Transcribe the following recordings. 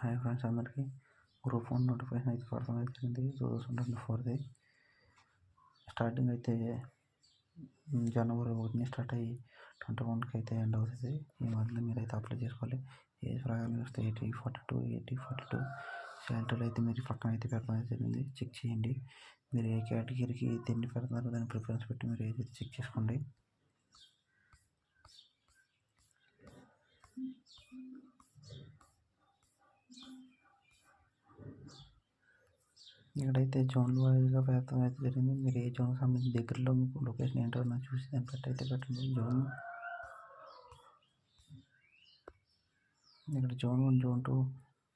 Hi friends, అందరికీ group 1 notification అయితే పడతాం జరిగింది 2024ది. స్టార్టింగ్ అయితే జనవరి 1 స్టార్ట్ అయ్యి 21కి అయితే ఎండ్ అవుతుంది. ఈ మధ్యలో మీరు అయితే అప్లై చేసుకోవాలి. ఏజ్ ప్రకారం చూస్తే 80-42 శాలరీలు అయితే మీరు పక్కన అయితే పెడతాం జరిగింది. చెక్ చేయండి. మీరు ఏ కేటగిరీకి దేన్ని పెడతారో దాన్ని ప్రిఫరెన్స్ పెట్టి మీరు ఏదైతే చెక్ చేసుకోండి. ఇక్కడైతే జోన్ వైజ్గా పెడతాం అయితే జరిగింది. మీరు ఏ జోన్కి సంబంధించి దగ్గరలో మీకు లొకేషన్ ఏంటో నాకు చూసి దాన్ని బట్టి అయితే పెట్టండి. ఇక్కడ జోన్ 1, జోన్ 2,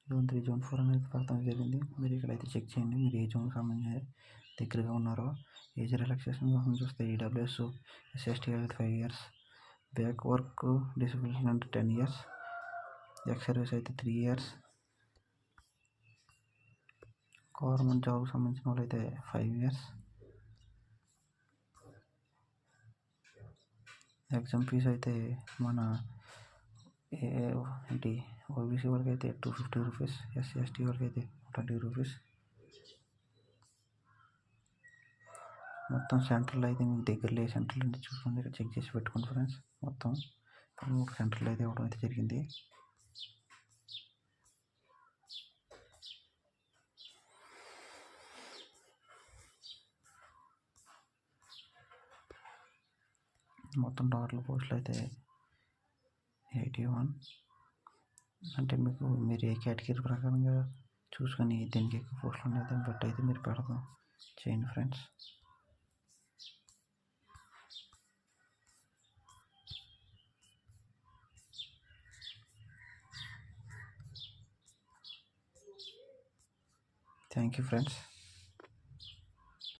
జోన్ 3, జోన్ 4 అనేది పెడతాం జరిగింది. మీరు ఇక్కడైతే చెక్ చేయండి. మీరు ఏ జోన్కి సంబంధించి దగ్గరగా ఉన్నారో. ఏజ్ రిలాక్సేషన్ కోసం చూస్తే ఈడబ్ల్యూఎస్ SST అయితే 5 years, బ్యాక్ వర్క్ డిసబిలిటీ అంటే 10 years, ఎక్స్ సర్వీస్ అయితే 3 years, గవర్నమెంట్ జాబ్కి సంబంధించిన వాళ్ళు అయితే 5 years, ఎగ్జామ్ ఫీజు అయితే మన ఏంటి ఓబీసీ వాళ్ళకి అయితే 250 రూపీస్, SC/ST వాళ్ళకి అయితే 20 రూపీస్. మొత్తం సెంటర్లో అయితే మీకు దగ్గరలో ఏ సెంటర్లు అంటే చూసుకుని ఇక్కడ చెక్ చేసి పెట్టుకోండి ఫ్రెండ్స్. మొత్తం 3 సెంటర్లు అయితే ఇవ్వడం అయితే జరిగింది. మొత్తం టోటల్ పోస్టులు అయితే 81. అంటే మీరు ఏ కేటగిరీ ప్రకారంగా చూసుకొని దీనికి ఎక్కువ పోస్టులు ఉన్నాయి దాన్ని బట్టి అయితే మీరు పెడదాం చేయండి ఫ్రెండ్స్. Thank you friends.